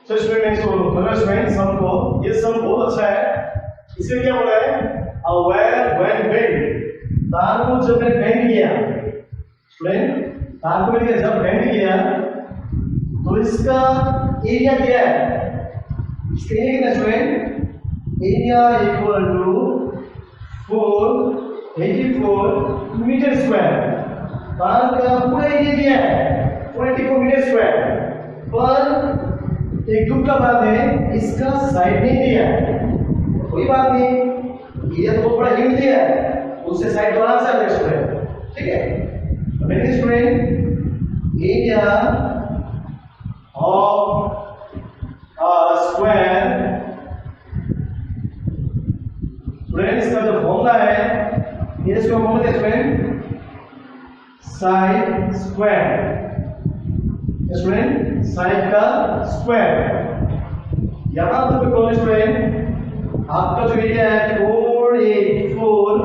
तो स्टूडेंट हमको ये सम बहुत अच्छा है। इसमें क्या बोला है, वेयर व्हेन बेंड, तार को जब मैंने बेंड किया, स्टूडेंट तार को मैंने जब बेंड किया तो इसका एरिया क्या है, इसका एरिया कितना student, area equal to 484 metre square. तार का पूरा एरिया दिया है 44 मीटर स्क्वायर, पर एक दुख का बात है इसका साइड नहीं दिया है। कोई बात नहीं, एरिया तो बहुत बड़ा हिंट दिया है, उससे साइड तो आराम से आ जाएगा स्टूडेंट, ठीक है। तो मेरे student area of square, student इसका जो फॉर्मूला है ये इसको फॉर्मूला है student side square, student side का स्क्वायर। यहां तो कौन स्टूडेंट आपका जो एरिया है 484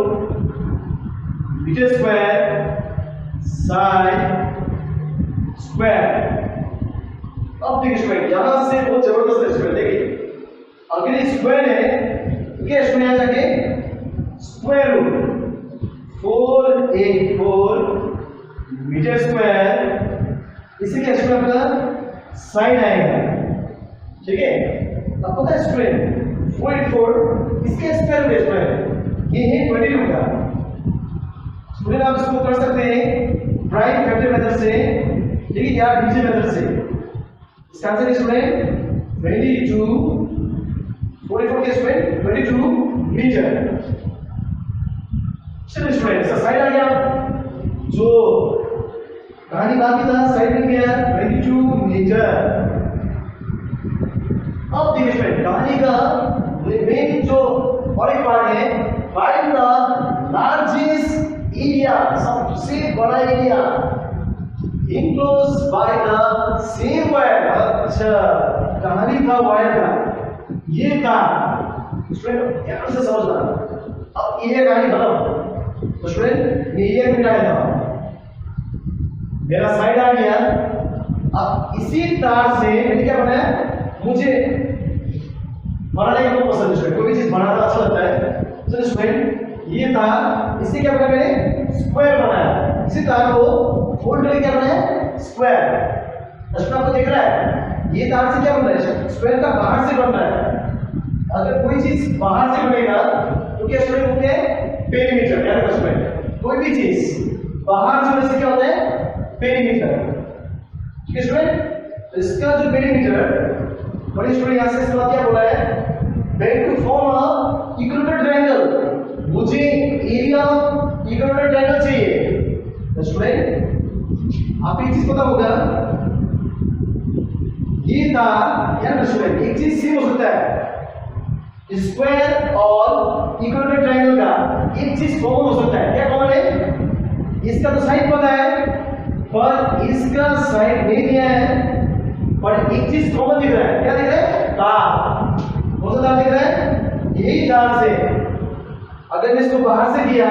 मीटर स्क्वायर साइड स्क्वायर। अब देखिए स्टूडेंट यहां से बहुत जबरदस्त है स्टूडेंट, देखिए अगर ये स्क्वायर है तो क्या स्टूडेंट आ जाके स्क्वायर रूट 484 मीटर स्क्वायर, इसे क्या स्टूडेंट आपका साइड आएगा, ठीक है। अब पता है स्टूडेंट 484 इसके स्क्वायर रूट स्क्वायर ये है 22 का। स्टूडेंट आप इसको कर सकते हैं प्राइम फैक्टर मेथड से, ठीक है, या डीजे मेथड से। इसका आंसर है स्टूडेंट 22, 44 के स्क्वायर 22 मीटर। चलिए स्टूडेंट इसका साइड आ गया, जो कहानी बाकी था साइड में गया 22 मीटर। अब देखिए स्टूडेंट कहानी का मेन जो बड़ी पार्ट है, फाइंड द लार्जेस्ट एरिया, सबसे बड़ा area enclose by the same wire. अच्छा कहानी था वायर का, ये था स्टूडेंट ध्यान से समझना। अब एरिया कहानी खत्म, तो स्टूडेंट ये एरिया मिटाया था, मेरा साइड आ गया। अब इसी तार से मैंने क्या बनाया, मुझे बनाने का बहुत पसंद है, कोई भी चीज बनाना अच्छा लगता है। तो स्टूडेंट ये तार, इससे क्या बनाया मैंने स्क्वायर बनाया, इसी तार को फोल्ड करके क्या बनाया स्क्वायर। स्टूडेंट आपको दिख रहा है ये तार से क्या बन रहा है, स्क्वायर का बाहर से बन रहा है। अगर कोई चीज बाहर से बनेगा तो क्या स्टूडेंट होते हैं पेरीमीटर, याद रखो स्टूडेंट कोई भी चीज बाहर से होने से क्या होता है पेरीमीटर, ठीक है स्टूडेंट। तो इसका जो पेरीमीटर बड़ी स्टूडेंट यहां से इसका क्या बोला है, bend to form a equilateral triangle, मुझे एरिया इक्विलेटरल ट्रायंगल चाहिए। तो स्टूडेंट आप एक चीज पता होगा, ये तार यार स्टूडेंट एक चीज सेम हो सकता है, स्क्वायर और इक्विलेटरल ट्रायंगल का एक चीज कॉमन हो सकता है। क्या कॉमन है, इसका तो साइड पता है पर इसका साइड नहीं दिया है, पर एक चीज कॉमन दिख रहा है। क्या दिख रहा है, तार। कौन सा तार दिख रहा है, यही तार से अगर मैं इसको बाहर से किया,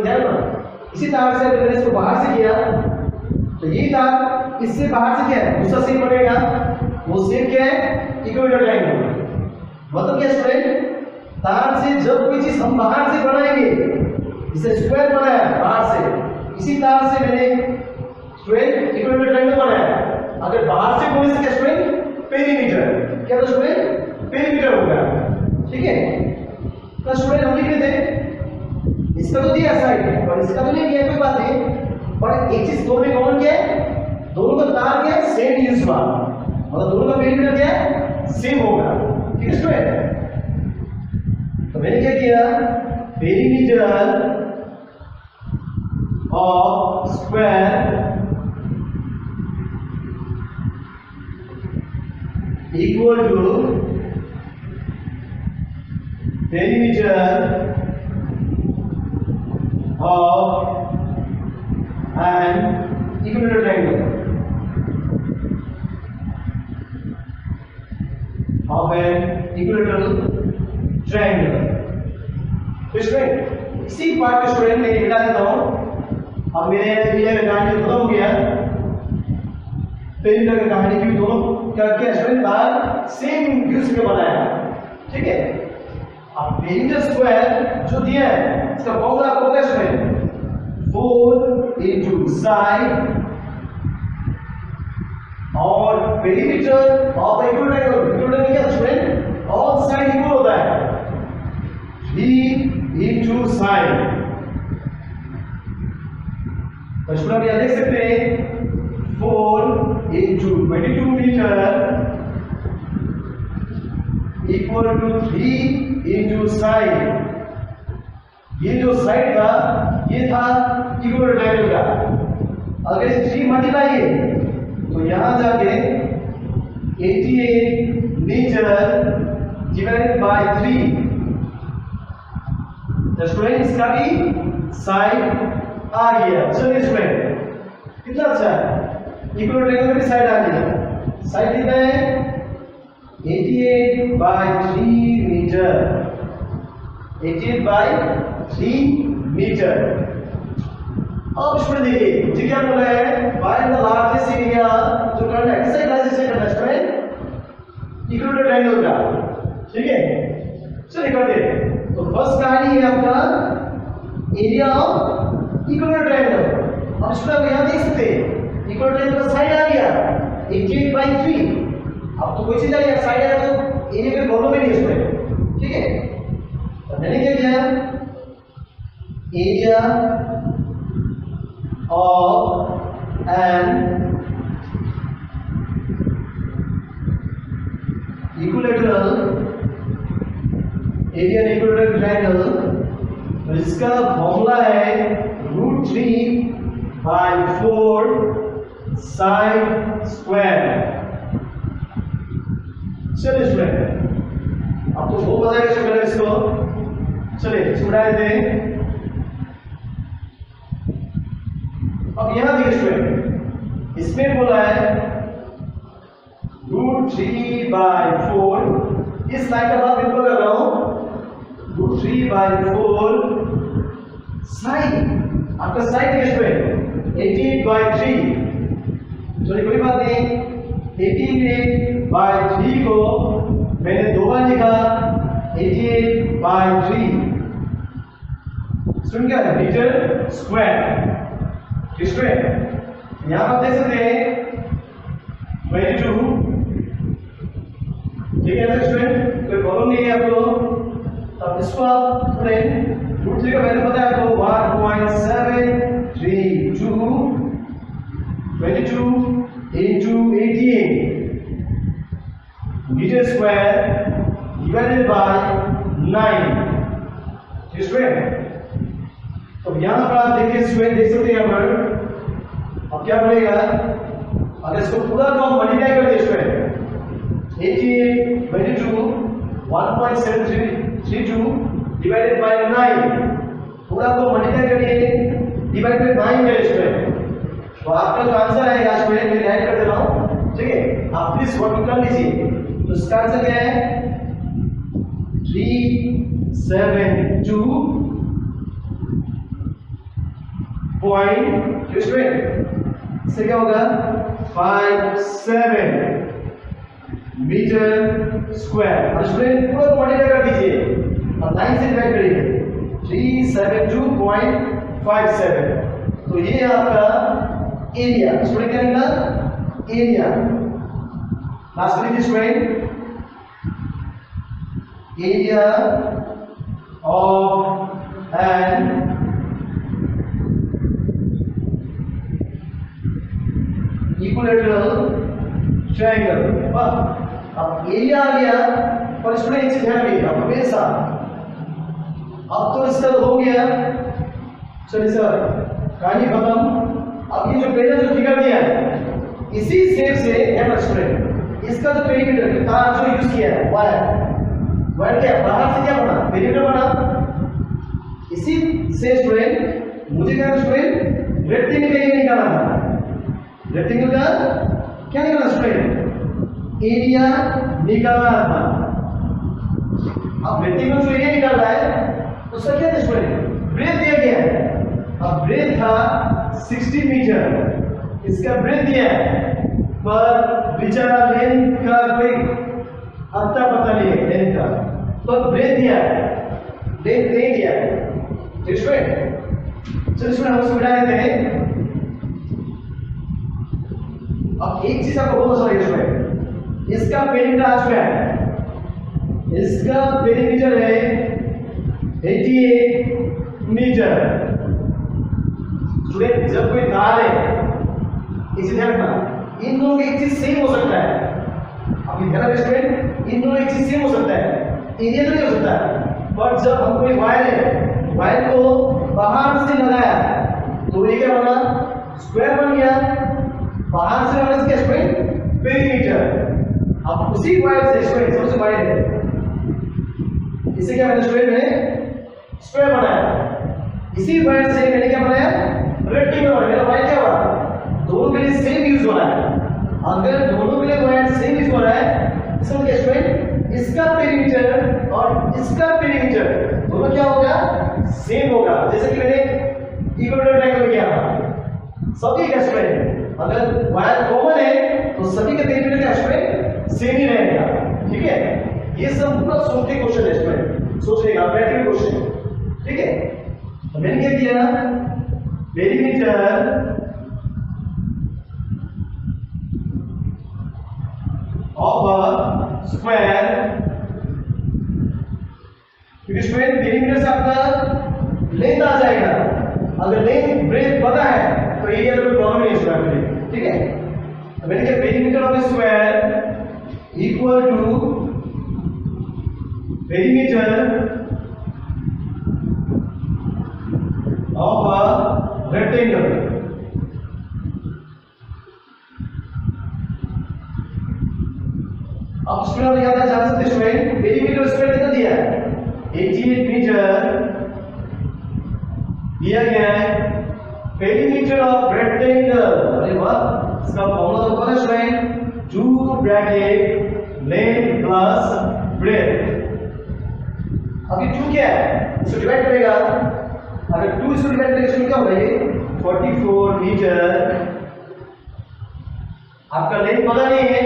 ध्यान रखना, इसी तार से अगर मैं इसको बाहर से किया तो यही तार इससे बाहर से क्या है दूसरा सेम बनेगा, वो सेम क्या है इक्विलेटरल ट्रायंगल। मतलब क्या स्टूडेंट, तार से जब कोई चीज हम बाहर से बनाएंगे, इसे स्क्वायर बनाया बाहर से, इसी तार से मैंने स्टूडेंट इक्विलेटरल ट्रायंगल बनाया। अगर बाहर से कोई से क्या स्टूडेंट पेरीमीटर, क्या तो स्टूडेंट पेरीमीटर होगा, ठीक है। तो स्टूडेंट हम लिख रहे थे इसका तो दिया साइड पर इसका तो नहीं दिया, कोई बात नहीं, पर एक चीज दोनों में कॉमन क्या है, दोनों का तार क्या है सेम यूज हुआ, मतलब दोनों का पेरीमीटर क्या है सेम होगा, ठीक है स्टूडेंट। तो मैंने क्या किया, perimeter of square equal to perimeter of an equilateral triangle, of an equilateral triangle। Student इसी पार्ट के स्टूडेंट मैं मिटा देता हूं। अब मेरे एरिया का काम खत्म हो गया, पेरिमीटर का कहानी की दोनों क्या किया स्टूडेंट बाहर सेम व्यू से बनाया, ठीक है। अब पेरिमीटर स्क्वायर जो दिया है इसका फॉर्मूला आपको पता है स्टूडेंट, 4 into साइन और पेरिमीटर ऑफ इक्विलेटरल क्या स्टूडेंट, ऑल साइड इक्वल होता है 3 into साइन। तो स्टूडेंट यहां देख सकते हैं 4 into 22 metre equal to 3 into sine. ये जो साइड था ये था इक्विलेटरल ट्रायंगल का, अगर इसे 3 मल्टीप्लाई है तो यहां जाके 88 मीटर डिवाइडेड बाय 3। तो स्टूडेंट इसका भी साइड आ गया। चलिए स्टूडेंट कितना अच्छा है, इक्विलेटरल ट्रायंगल की साइड आ गया। साइड कितना है 88 by 3 मीटर, 88 by 3 मीटर। अब स्टूडेंट देखिए मुझे क्या बोला है, फाइंड द लार्जेस्ट एरिया जो करना है, किससे क्लासेस करना है स्टूडेंट, इक्विलेटरल ट्रायंगल का, ठीक है। चलिए करते हैं। तो फर्स्ट कहानी है आपका एरिया ऑफ इक्विलेटरल ट्रायंगल। अब स्टूडेंट यहां देख सकते हैं इक्विलेटरल ट्रायंगल का साइड आ गया 88 by 3। अब तो कोई चीज आई साइड आया तो एरिया में प्रॉब्लम ही नहीं है इसमें, ठीक है। तो मैंने क्या किया, area of an equilateral, area equilateral triangle, तो इसका फॉर्मूला है √3/4 साइन स्क्वायर। चलिए स्टूडेंट अब तो बहुत मजा आएगा स्टूडेंट इसको। चलिए सुना देते हैं। अब यहां देखिए स्टूडेंट इसमें बोला है √3/4, इस लाइन का बात बिल्कुल कर रहा हूं, √3/4 साइन, आपका साइन देखिए स्टूडेंट 88/3। चलिए कोई बात नहीं, 88/3 को मैंने दो बार लिखा 88/3 सुन क्या है मीटर स्क्वायर। स्टूडेंट यहां आप देख सकते हैं 22, ठीक है स्टूडेंट, कोई प्रॉब्लम नहीं है आपको। अब इसको आप स्टूडेंट √3 का वैल्यू पता है तो 1.732 into 88 metre square divided by 9। Student तो यहां पर आप देखिए स्टूडेंट देख सकते हैं यहां पर अब क्या बनेगा, अगर इसको पूरा को मल्टीप्लाई कर दिए स्टूडेंट 88/2 1.732 डिवाइडेड बाय 9, पूरा को मल्टीप्लाई करिए डिवाइड बाय 9 है स्टूडेंट। तो आपका जो आंसर आएगा स्टूडेंट मैं राइट कर दे रहा हूं, ठीक है, आप प्लीज वर्क कर लीजिए। तो इसका आंसर क्या है 372 पॉइंट, इससे क्या होगा 57 मीटर स्क्वायर। और स्टूडेंट पूरा मल्टीप्लाई कर दीजिए और 9 से डिवाइड करिए 372.57। तो ये आपका एरिया, स्टूडेंट क्या निकला एरिया। लास्ट में student area of an equilateral triangle. अब एरिया आ गया, पर स्टूडेंट एक चीज ध्यान रखिए अब हमेशा, अब तो इसका हो गया, चलिए सर कहानी खत्म। अब ये जो पहले जो फिगर दिया है इसी शेप से स्टूडेंट इसका जो पेरीमीटर तार जो यूज किया है वायर क्या बाहर से क्या बना पेरीमीटर बना, इसी से स्टूडेंट मुझे क्या स्टूडेंट रेक्टेंगल का एरिया निकालना था। रेक्टेंगल का क्या निकालना स्टूडेंट एरिया निकालना था। अब रेक्टेंगल जो एरिया निकालना है उसका क्या था स्टूडेंट ब्रेथ दिया गया है। अब ब्रेथ था 60 मीटर, इसका ब्रेथ दिया है पर बेचारा लेंथ का कोई अता पता नहीं है लेंथ का, पर ब्रेथ दिया है, लेंथ नहीं दिया है। चलो इसमें हम उसको मिटा देते हैं। अब एक चीज आपको बहुत समझ इसमें, इसका पेरीमीटर आज क्या है, इसका पेरीमीटर है 88 मीटर। स्टूडेंट जब कोई तार है, इसे ध्यान रखना, इन दोनों का एक चीज सेम हो सकता है। अब ध्यान रखना स्टूडेंट, इन दोनों एक चीज सेम हो सकता है, एरिया तो नहीं हो सकता, पर जब हम कोई वायर है, वायर को बाहर से लगाया तो ये क्या बना, स्क्वायर बन गया। बाहर से लगाने से क्या स्टूडेंट, पेरीमीटर। अब उसी वायर से स्टूडेंट सबसे वायर है, इसे क्या मैंने स्क्वायर में स्क्वायर बनाया, इसी वायर से मैंने क्या बनाया, रेक्टेंगल बनाया। मेरा वायर क्या हुआ, दोनों के लिए सेम यूज हो रहा है। अगर दोनों के लिए वायर सेम यूज हो रहा है, इसका क्या स्टूडेंट, इसका पेरीमीटर और इसका पेरीमीटर दोनों क्या होगा, सेम होगा। जैसे कि मैंने इक्विलेटरल ट्रायंगल किया था, सभी का स्टूडेंट अगर वायर कॉमन है तो सभी का पेरीमीटर क्या स्टूडेंट सेम ही रहेगा। ठीक है, ये सब पूरा सोच के क्वेश्चन है स्टूडेंट, सोचेगा प्रैक्टिकल क्वेश्चन। ठीक है, तो मैंने क्या किया, पेरीमीटर ऑफ अ स्क्वायर, क्योंकि स्क्वायर पेरीमीटर से आपका लेंथ आ जाएगा। अगर लेंथ ब्रेथ पता है तो एरिया में कोई प्रॉब्लम नहीं है स्क्वायर में। ठीक है, तो मैंने क्या, perimeter of square equal to perimeter of a rectangle। अब स्टूडेंट याद है, जान सकते स्टूडेंट, पेरीमीटर स्क्वायर कितना दिया है, 88 मीटर दिया गया है। पेरीमीटर ऑफ रेक्टेंगल, अरे वाह, इसका फॉर्मूला तो पता है student, 2 bracket length plus breadth. अभी 2 क्या है, इसको डिवाइड करेगा, अगर 2 इसको डिवाइड करेगा इसको क्या होगा, ये 44 मीटर। आपका लेंथ पता नहीं है,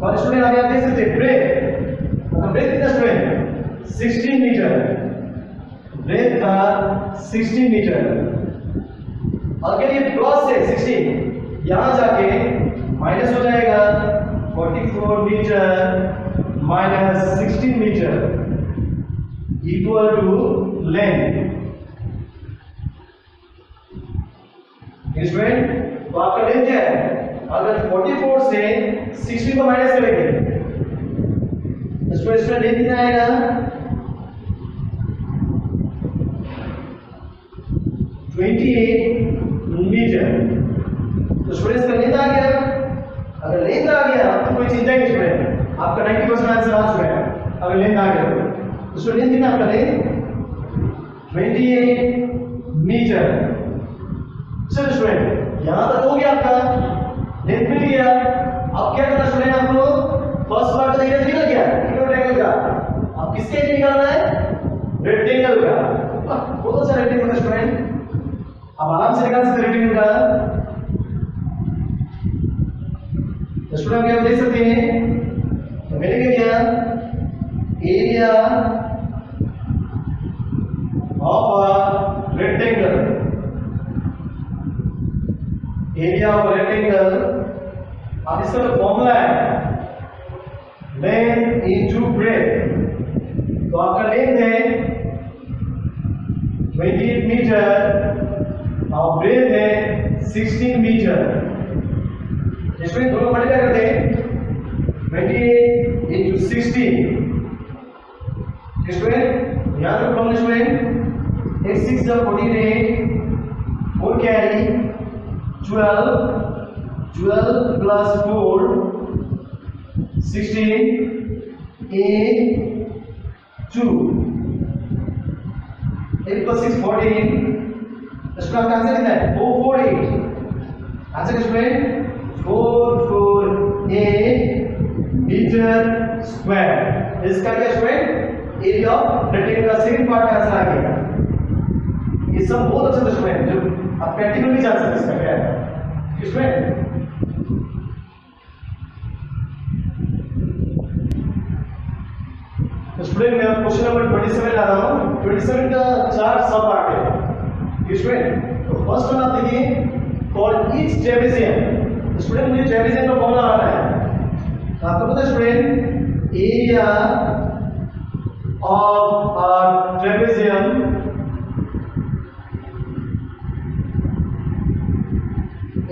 और स्टूडेंट आगे आप देख सकते हैं ब्रेथ, तो ब्रेथ कितना स्टूडेंट, 16 मीटर, ब्रेथ का 16 मीटर। अगर ये प्लस है 16, यहां जाके माइनस हो जाएगा, 44 metre minus 16 metre equal to length. Student तो आपका लेंथ क्या है, अगर 44 से 16 को माइनस करेंगे तो इसमें लेंथ कितना आएगा, 28 मीटर। तो स्टूडेंट्स का लेंथ आ गया। अगर लेंथ आ गया तो कोई चिंता नहीं स्टूडेंट, आपका 90% आंसर आ चुका है। अगर लेंथ आ गया तो स्टूडेंट कितना आपका लेंथ 28 मीटर। चलो स्टूडेंट यहां तक हो गया, आपका लेंथ मिल गया। अब क्या करना स्टूडेंट, आपको फर्स्ट पार्ट का एरिया निकल गया रेक्टेंगल का। अब किसके एरिया निकालना है, रेक्टेंगल का। बहुत अच्छा रेक्टेंगल का स्टूडेंट, अब आराम से निकाल सकते रेक्टेंगल का। तो स्टूडेंट क्या देख सकते हैं, तो मैंने क्या किया, area of a rectangle, area of rectangle. अब इसका जो फॉर्मूला है लेंथ इनटू ब्रेथ, तो आपका लेंथ है 28 मीटर और ब्रेथ है 16 मीटर। इसमें दोनों मल्टीप्लाई करते हैं, 28 इनटू 16। इसमें यहां तक प्रॉब्लम स्टूडेंट, 8 6 जा 48, 4 कैरी 12 प्लस 4 16 8 2 8 प्लस 6 14। इसका आंसर कितना है, 448। Answer student 448 metre square. इसका क्या स्टूडेंट, एरिया ऑफ रेक्टेंगल का सेकंड पार्ट का आंसर आ गया। ये सब बहुत अच्छा स्टूडेंट, जो आप प्रैक्टिकल भी जान सकते हैं इसका क्या है। इसमें स्टूडेंट मैं क्वेश्चन नंबर 27 ला रहा हूँ। 27 का 4 सब पार्ट है स्टूडेंट। तो फर्स्ट वन आप देखिए फॉर ईच ट्रेपेजियम। स्टूडेंट मुझे ट्रेपेजियम का फॉर्मूला आता है। तो आपको पता है student area of a trapezium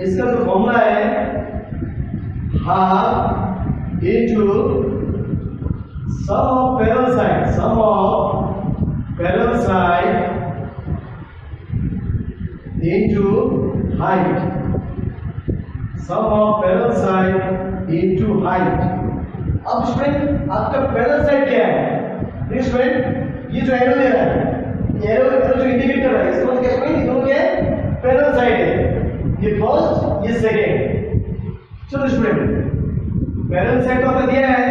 इसका जो फॉर्मूला है half into sum of parallel side into height, sum of parallel side into height। अब स्टूडेंट आपका पैरेलल साइड क्या है? देखिए स्टूडेंट ये जो एरो दे रहा है, एरो जो इंडिकेट कर रहा है इसका मतलब क्या स्टूडेंट? दोनों क्या है? पैरेलल साइड है। ये फर्स्ट ये सेकंड। चलो स्टूडेंट पैरेलल साइड तो आपका दिया है,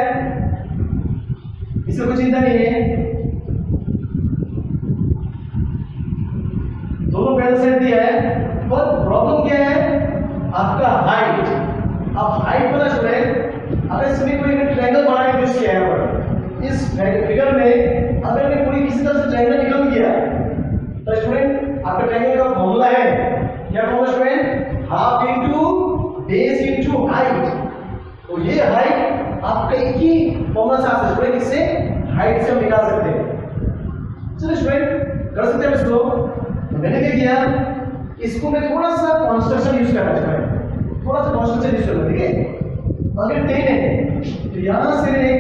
इसका कोई चिंता नहीं है, दोनों पैरेलल साइड दिया है। पर प्रॉब्लम क्या है? आपका हाइट। अब हाइट पता स्टूडेंट अगर इसमें कोई ट्रायंगल बनाने की कोशिश किया है पर इस फिगर में अगर मैं कोई किसी तरह से ट्रायंगल निकल गया तो स्टूडेंट आपका ट्रायंगल का फॉर्मूला है क्या? Formula student half into base into height. तो ये हाइट आपका एक ही फॉर्मूला से आता है स्टूडेंट, इससे हाइट से हम निकाल सकते हैं। चलो स्टूडेंट कर सकते हैं इसको। मैंने क्या किया इसको मैं थोड़ा सा कंस्ट्रक्शन यूज कर रहा हूं, थोड़ा सा कंस्ट्रक्शन यूज कर रहा हूं। ठीक है अगर 10 है तो यहां से मैंने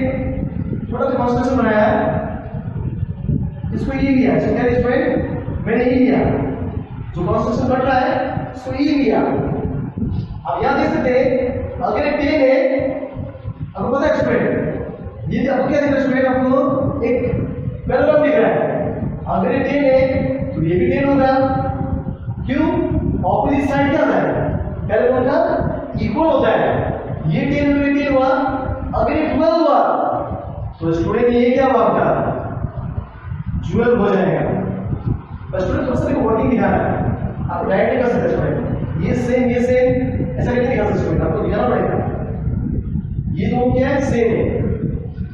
थोड़ा सा कंस्ट्रक्शन बनाया, इसको ये लिया। क्या स्टूडेंट मैंने ये लिया जो कंस्ट्रक्शन कर रहा है इसको ये लिया। अब यहां देख सकते हैं अगर ये 10 है, आपको पता है स्टूडेंट ये आपको क्या दिख रहा है स्टूडेंट? आपको एक पैरेलल दिख रहा है। अगर ये 10 है तो ये भी 10 होगा। क्यों? ऑपोजिट साइड क्या होता है? पैरेलल का इक्वल होता है। ये 10 में 10 हुआ, अगर ये 12 हुआ तो स्टूडेंट ये क्या हुआ आपका 12 हो जाएगा। स्टूडेंट थोड़ा सा वर्किंग दिखाना है, आप डायरेक्ट नहीं कर सकते स्टूडेंट। ये सेम ऐसा कैसे दिखा सकते स्टूडेंट? आपको दिखाना पड़ेगा ये दोनों क्या है? सेम है।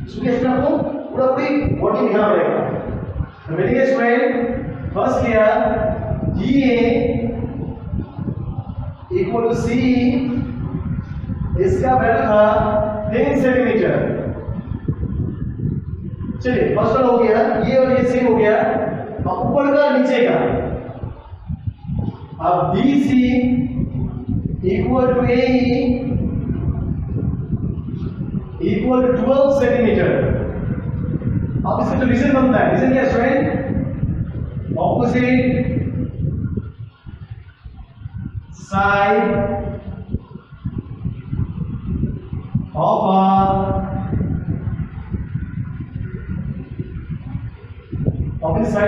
इसलिए स्टूडेंट आपको पूरा पूरी वर्किंग दिखाना पड़ेगा। देखिए स्टूडेंट फर्स्ट किया DA इक्वल टू C, इसका वैल्यू था 10 सेंटीमीटर। चलिए फर्स्ट हो गया ये और ये सेम हो गया। अब ऊपर का नीचे का, अब BC equal to AE equal to 12 centimetre. अब इसका जो रीजन बनता है, रीजन क्या है student? opposite side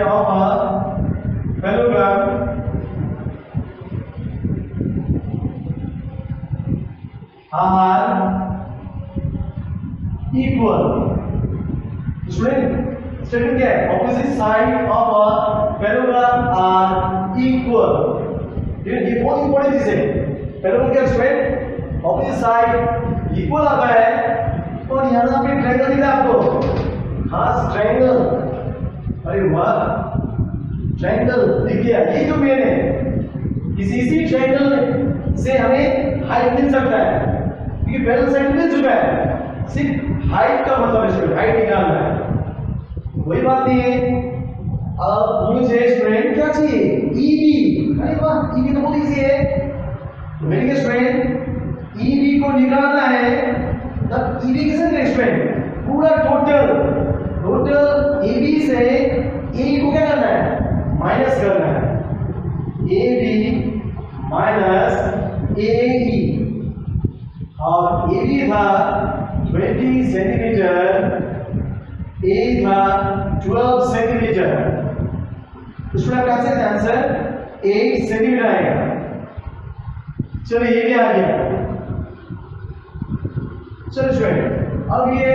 of a parallelogram are equal। Student statement क्या है? Opposite side of a parallelogram are equal. ये बहुत इंपॉर्टेंट चीज है। पैरेललोग्राम क्या स्टूडेंट? ऑपोजिट साइड इक्वल आता है। और यहां पे ट्रायंगल दिख रहा है आपको, खास ट्रायंगल। अरे वाह ट्रायंगल दिख गया। ये जो मेन है इसी ट्रायंगल से हमें हाइट मिल सकता है क्योंकि पैरेलल साइड मिल चुका है। सिर्फ हाइट का मतलब है हाइट निकालना है, कोई बात नहीं है। अब मुझे स्टूडेंट क्या चाहिए? EB। अरे वाह EB तो बहुत इजी है। मेरे स्टूडेंट EB को निकालना है तब EB किसे देंगे स्टूडेंट? पूरा टोटल AB से AE को क्या करना है? माइनस करना है। AB माइनस AE और AB था 20 सेंटीमीटर, A था 12 सेंटीमीटर। स्टूडेंट क्या सकते हैं आंसर 8 सेंटीमीटर आएगा। चलिए ये भी आ गया। चलो स्टूडेंट अब ये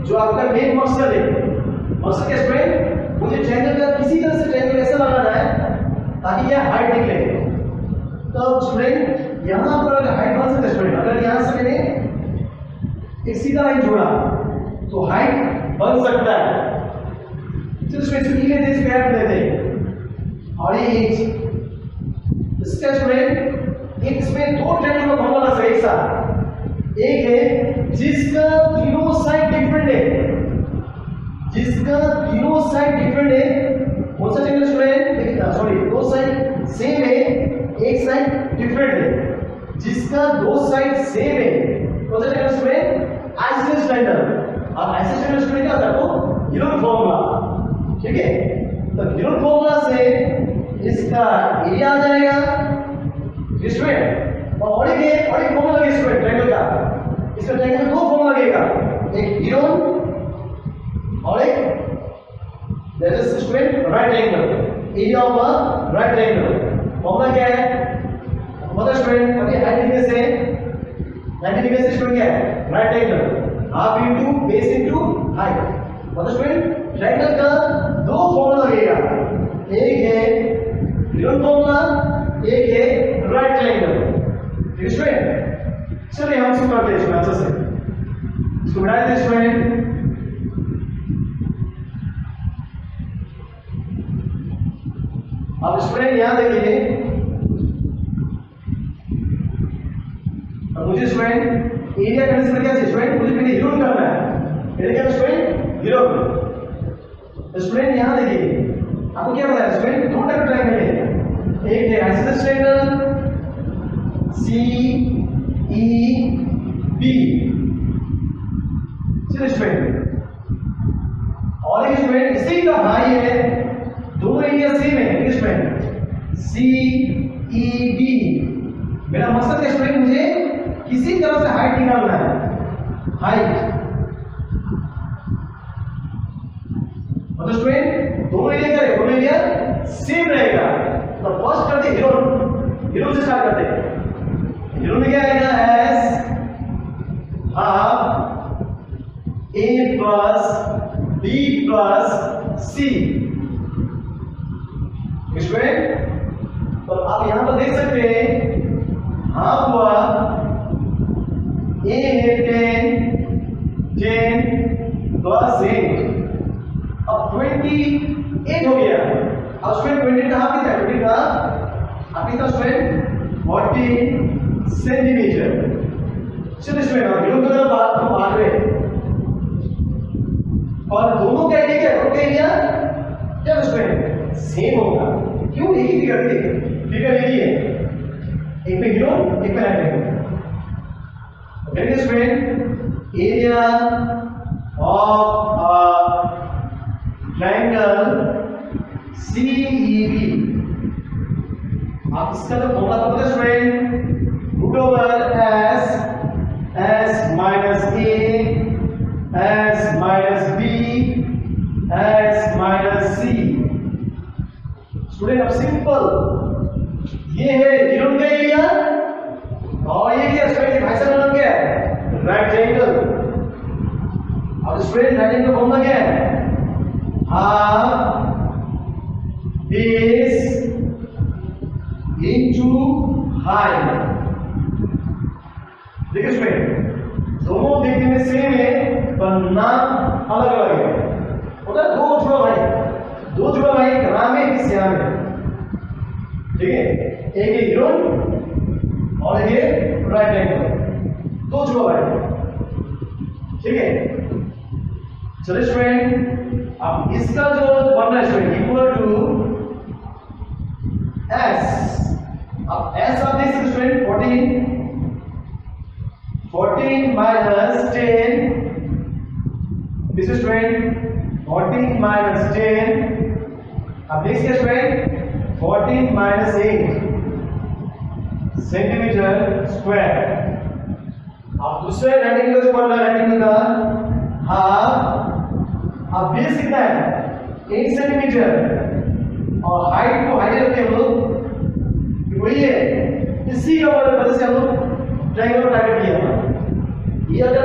जो आपका मेन मकसद है, मकसद क्या स्टूडेंट? मुझे ट्रायंगल का किसी तरह से ट्रायंगल ऐसा बनाना है ताकि यह हाइट निकले। तो स्टूडेंट यहां पर अगर हाइट बन सकता है स्टूडेंट, अगर यहां से मैंने एक सीधा लाइन जोड़ा तो हाइट बन सकता है। चलो स्टूडेंट ई लेते स्क्वायर लेते और ये इसका स्टूडेंट एक इसमें दो ट्रायंगल का फॉर्मूला है एक साथ। एक है जिसका तीनों साइड डिफरेंट है, जिसका तीनों साइड डिफरेंट है, कौन सा ट्रायंगल स्टूडेंट? सॉरी, दो साइड सेम है, एक साइड डिफरेंट है। जिसका दो साइड सेम है, कौन सा ट्रायंगल स्टूडेंट? Isosceles triangle. अब आइसोसेलेस ट्रायंगल स्टूडेंट क्या होता है? तो यूलर फॉर्मूला, ठीक है। तो यूलर फॉर्मूला से इसका एरिया आ जाएगा स्टूडेंट, और एक फॉर्मूला लगेगा स्टूडेंट ट्रायंगल का। इसका ट्रायंगल दो फॉर्मूला लगेगा, एक हीरोन और एक that is student right angle, area of a right angle. Formula क्या है? मतलब स्टूडेंट अभी हाइट लिखने से स्टूडेंट क्या है? Right angle, half into base into height. मतलब स्टूडेंट ट्रायंगल का दो फॉर्मूला लगेगा, एक है हीरोन फॉर्मूला, एक है राइट ट्रायंगल। ठीक है, चलिए हम इसको करते हैं इसमें अच्छे से, इसको बनाते हैं स्टूडेंट। अब स्टूडेंट यहां देखिए, अब मुझे स्टूडेंट एरिया करने से क्या चाहिए स्टूडेंट? मुझे पहले हीरोन करना है, एरिया क्या स्टूडेंट? हीरोन। स्टूडेंट यहां देखिए, आपको क्या बताया स्टूडेंट? दो टाइप का ट्रायंगल है, एक है isosceles triangle C E B, चलिए स्टूडेंट, और एक स्टूडेंट इसी का भाई है, दोनों एरिया सेम है स्टूडेंट, सी ई बी। मेरा मकसद है स्टूडेंट मुझे किसी तरह से हाइट निकालना है, हाइट। मतलब स्टूडेंट दोनों एरिया क्या है? दोनोएरिया सेम रहेगा। तो फर्स्ट करते हैं हीरोन, हीरोन से स्टार्ट करते हैं। हीरोन में क्या आएगा? एस हाफ ए प्लस बी प्लस सी। स्टूडेंट तो आप यहां पर देख सकते हैं, हाफ हुआ ए है 10 प्लस 8, अब 28 हो गया। अब स्टूडेंट 20 का हाफ कितना है? 20 का हाफ कितना स्टूडेंट? 40 सेंटीमीटर। चलिए स्टूडेंट हम हीरोन की तरफ भाग रहे हैं, और दोनों का एरिया क्या है? दोनों का एरिया क्या स्टूडेंट? सेम होगा। क्यों? एक ही फिगर लिखिए, एक पे हीरोन एक पे right angle. Okay student, area of a triangle CEB, आप इसका जो फॉर्मूला पता है student? Root over S minus A S minus B S minus C। Student अब सिंपल, ये है हीरोन का एरिया, और ये क्या स्टूडेंट? भाई साहब नाम क्या है? Right triangle. अब स्टूडेंट राइट एंगल फॉर्मूला क्या है? Half base into height. देखिए स्टूडेंट दोनों देखने में सेम है पर नाम अलग अलग है। होता है दो जुड़ा भाई एक राम है, एक श्याम है, ठीक है। एक है हीरोन और एक है राइट एंगल, दो जुड़ा भाई, ठीक है। चलिए स्टूडेंट अब इसका जो बनना है स्टूडेंट इक्वल टू S। अब S आप देख सकते student 14 minus 10, this is student 14 minus 10। अब देख सकते स्टूडेंट 14 माइनस 8 सेंटीमीटर स्क्वायर। अब दूसरे राइट एंगल जो बन रहा है, राइट एंगल का हाफ, अब बेस कितना है? 8 सेंटीमीटर, और हाइट को हाइट रखते हैं हम लोग वही है, इसी का वजह से हम लोग ट्रायंगल टारगेट किया था। ये अगर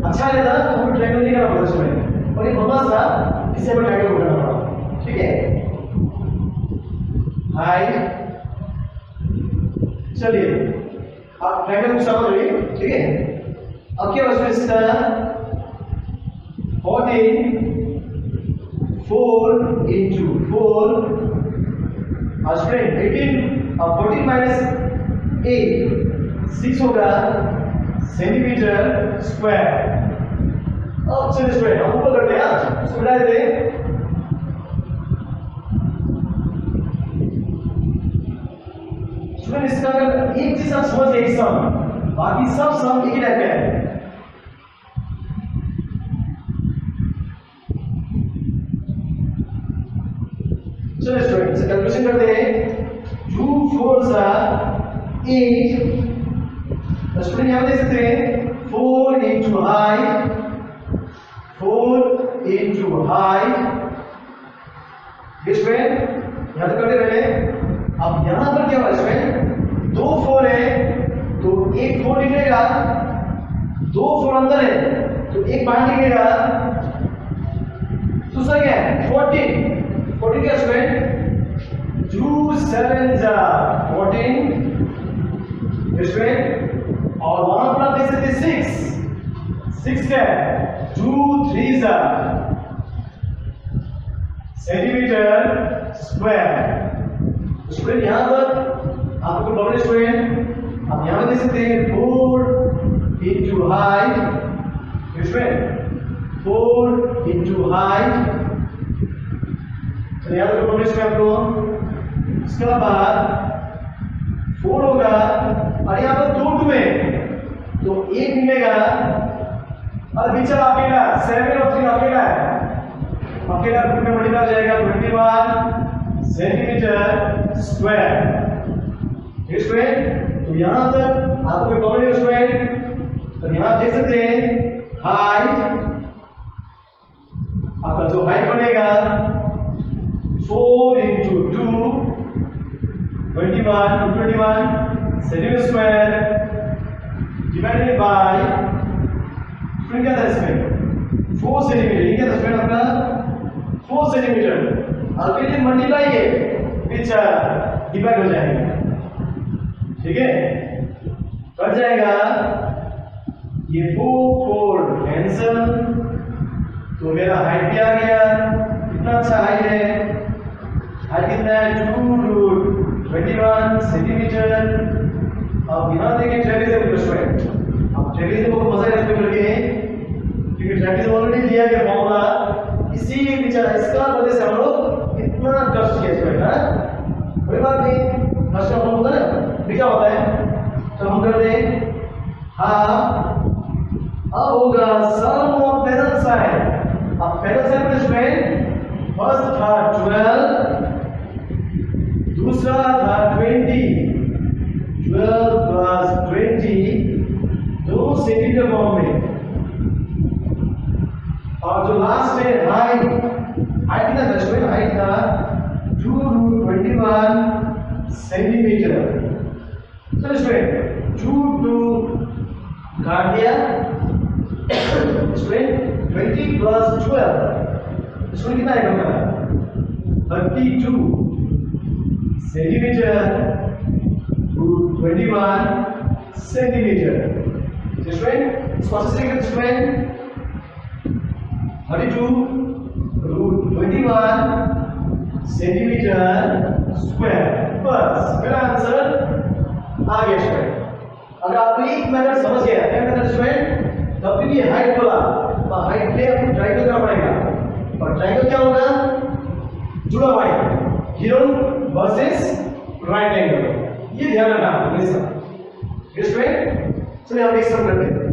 अच्छा रहता तो हम ट्रायंगल नहीं करना पड़ता इसमें, और ये बदमाश था इससे हमें ट्रायंगल करना पड़ा, ठीक है। हाइट, चलिए आप ट्रायंगल को समझ लीजिए, ठीक है। अब क्या बचा इसका 14 4 into 4 स्टूडेंट 18 और 14 माइनस 8 6 होगा सेंटीमीटर स्क्वायर। अब चलिए स्टूडेंट हम ऊपर करते हैं, इसको मिला देते हैं। स्टूडेंट इसका अगर एक चीज आप समझ गए सम, बाकी सब सम एक ही टाइप का है। चलिए स्टूडेंट इसे कैलकुलेशन करते हैं। 2 4 8। स्टूडेंट यहां देख सकते हैं 4 into height 4 into height। Student यहां तक करते रहे। अब यहां पर क्या हुआ स्टूडेंट, 2 4 है तो एक 4 निकलेगा, 2 4 अंदर है तो एक बाहर निकलेगा, दूसरा क्या है 14 क्या स्टूडेंट 2 7 14 स्टूडेंट। और वहां पर आप देख सकते हैं 6 क्या है 2 3 सेंटीमीटर स्क्वायर। स्टूडेंट यहां पर आपको डबल स्टूडेंट आप यहां देख सकते हैं 4 into height student 4 into height। तो याद रखो डबल स्क्वायर को। इसके बाद 4 होगा और यहां पर 2 2 है तो एक मिलेगा और बेचारा अकेला 7 और 3 अकेला है, अकेला ग्रुप में मल्टीप्लाई हो जाएगा 21 सेंटीमीटर स्क्वायर। स्टूडेंट तो यहां तक आपको कॉमन स्टूडेंट, तो यहां देख सकते हैं हाइट, आपका जो हाइट बनेगा 4 into 2 21 centimetre square divided bye student क्या था इसमें 4 सेंटीमीटर। ये क्या था स्टूडेंट आपका 4 सेंटीमीटर और फिर ये मल्टीप्लाई है विच डिवाइड हो जाएगा, ठीक है कट जाएगा ये 4 कैंसल, तो मेरा हाइट भी आ गया। कितना अच्छा हाइट है, हाइट कितना है 2√21 सेंटीमीटर। अब यहां देखिए ट्रेपेज़ियम स्टूडेंट, अब ट्रेपेज़ियम को मजा इसमें करके क्योंकि ट्रेपेज़ियम ऑलरेडी दिया गया फॉर्मूला, इसी विचार इसका वजह से हम लोग इतना कष्ट किया स्टूडेंट है, कोई बात नहीं कष्ट का फॉर्मूला होता है क्या होता है। तो हम कर दें हाफ, अब होगा सम ऑफ पैरेलल साइड। अब पैरेलल साइड में स्टूडेंट फर्स्ट था 12, दूसरा था 20, 12 प्लस 20 दो सेंटीमीटर फॉर्म में, और जो लास्ट में हाइट कितना था स्टूडेंट, हाइट था 2√21 सेंटीमीटर। चलो स्टूडेंट 2 काट दिया स्टूडेंट 20 प्लस 12 स्टूडेंट कितना आएगा 32 सेंटीमीटर √21 सेंटीमीटर। स्टूडेंट इसको अच्छे से लिखते स्टूडेंट 32 √21 सेंटीमीटर स्क्वायर। बस मेरा आंसर आ गया स्टूडेंट। अगर आप एक मेथड समझ गया क्या मेथड स्टूडेंट, तब भी ये हाइट बोला तो हाइट पे आपको ट्रायंगल करना पड़ेगा, और ट्रायंगल क्या होगा जुड़ा हुआ है हीरो वर्सेस राइट एंगल, ये ध्यान रखना हमेशा। स्टूडेंट चलिए हम एक सम करते हैं।